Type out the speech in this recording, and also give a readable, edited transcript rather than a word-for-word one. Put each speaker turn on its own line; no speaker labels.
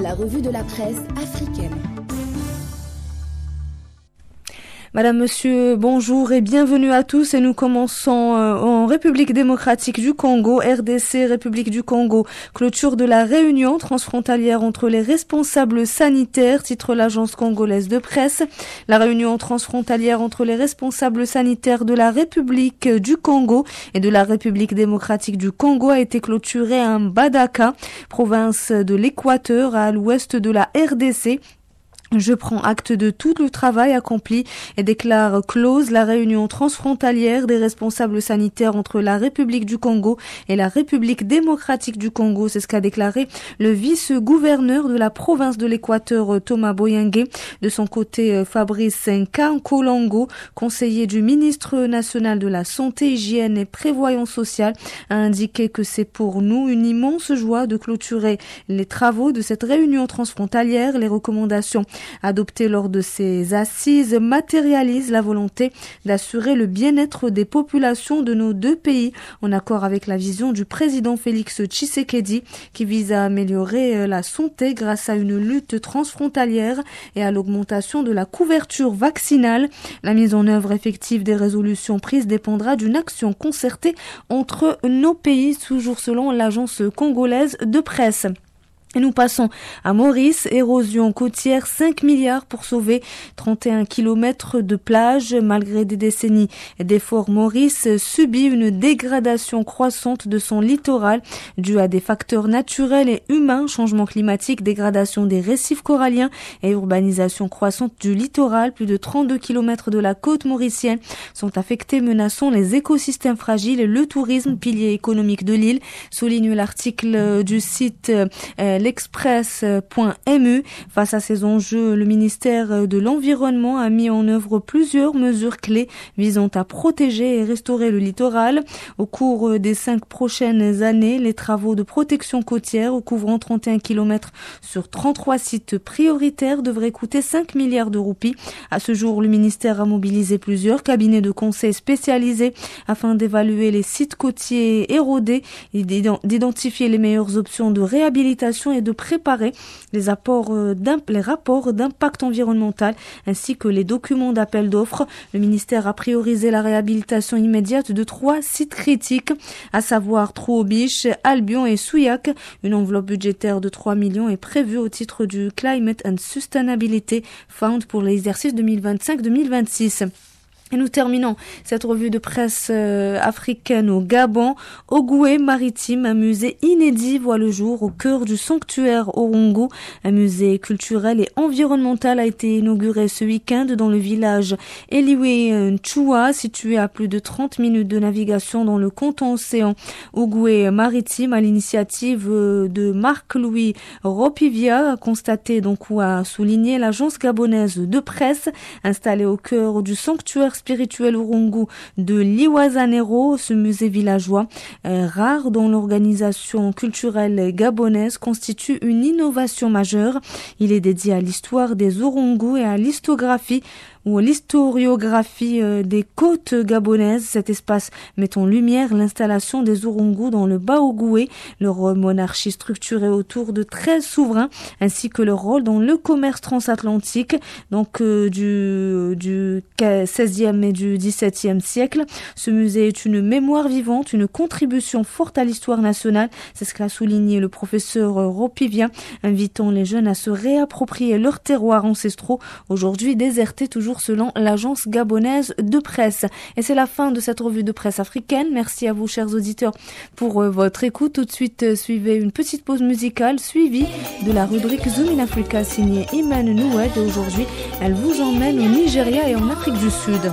La revue de la presse africaine.
Madame, Monsieur, bonjour et bienvenue à tous. Et nous commençons en République démocratique du Congo, RDC, République du Congo. Clôture de la réunion transfrontalière entre les responsables sanitaires, titre l'agence congolaise de presse. La réunion transfrontalière entre les responsables sanitaires de la République du Congo et de la République démocratique du Congo a été clôturée à Mbandaka, province de l'Équateur, à l'ouest de la RDC. Je prends acte de tout le travail accompli et déclare close la réunion transfrontalière des responsables sanitaires entre la République du Congo et la République démocratique du Congo. C'est ce qu'a déclaré le vice-gouverneur de la province de l'Équateur, Thomas Boyengue. De son côté, Fabrice Nkankolongo, conseiller du ministre national de la Santé, Hygiène et Prévoyance sociale, a indiqué que c'est pour nous une immense joie de clôturer les travaux de cette réunion transfrontalière. Les recommandations adopté lors de ces assises matérialise la volonté d'assurer le bien-être des populations de nos deux pays en accord avec la vision du président Félix Tshisekedi qui vise à améliorer la santé grâce à une lutte transfrontalière et à l'augmentation de la couverture vaccinale. La mise en œuvre effective des résolutions prises dépendra d'une action concertée entre nos pays, toujours selon l'agence congolaise de presse. Et nous passons à Maurice, érosion côtière, 5 milliards pour sauver 31 kilomètres de plage. Malgré des décennies d'efforts, Maurice subit une dégradation croissante de son littoral due à des facteurs naturels et humains, changement climatique, dégradation des récifs coralliens et urbanisation croissante du littoral. Plus de 32 kilomètres de la côte mauricienne sont affectés, menaçant les écosystèmes fragiles et le tourisme, pilier économique de l'île, souligne l'article du site l'express.mu. Face à ces enjeux, le ministère de l'Environnement a mis en œuvre plusieurs mesures clés visant à protéger et restaurer le littoral. Au cours des 5 prochaines années, les travaux de protection côtière couvrant 31 km sur 33 sites prioritaires devraient coûter 5 milliards de roupies. À ce jour, le ministère a mobilisé plusieurs cabinets de conseil spécialisés afin d'évaluer les sites côtiers érodés et d'identifier les meilleures options de réhabilitation et de préparer les rapports d'impact environnemental ainsi que les documents d'appel d'offres. Le ministère a priorisé la réhabilitation immédiate de 3 sites critiques, à savoir Trouobiche, Albion et Souillac. Une enveloppe budgétaire de 3 millions est prévue au titre du Climate and Sustainability Fund pour l'exercice 2025-2026. Et nous terminons cette revue de presse africaine au Gabon. Ogoué maritime, un musée inédit voit le jour au cœur du sanctuaire Orungu. Un musée culturel et environnemental a été inauguré ce week-end dans le village Eliwe Nchua, situé à plus de 30 minutes de navigation dans le canton océan. Ogoué maritime, à l'initiative de Marc-Louis Ropivia, a constaté ou a souligné l'agence gabonaise de presse installée au cœur du sanctuaire spirituel Orungu de Liwazanero. Ce musée villageois, rare dans l'organisation culturelle gabonaise, constitue une innovation majeure. Il est dédié à l'histoire des Orungu et à l'historiographie des côtes gabonaises. Cet espace met en lumière l'installation des Orungu dans le Bas-Ogoué, leur monarchie structurée autour de 13 souverains, ainsi que leur rôle dans le commerce transatlantique, du 16e et du 17e siècle. Ce musée est une mémoire vivante, une contribution forte à l'histoire nationale. C'est ce qu'a souligné le professeur Ropivia, invitant les jeunes à se réapproprier leurs terroirs ancestraux, aujourd'hui désertés toujours selon l'agence gabonaise de presse. Et c'est la fin de cette revue de presse africaine. Merci à vous, chers auditeurs, pour votre écoute. Tout de suite, suivez une petite pause musicale suivie de la rubrique Zoom in Africa signée Iman Noued. Et aujourd'hui, elle vous emmène au Nigeria et en Afrique du Sud.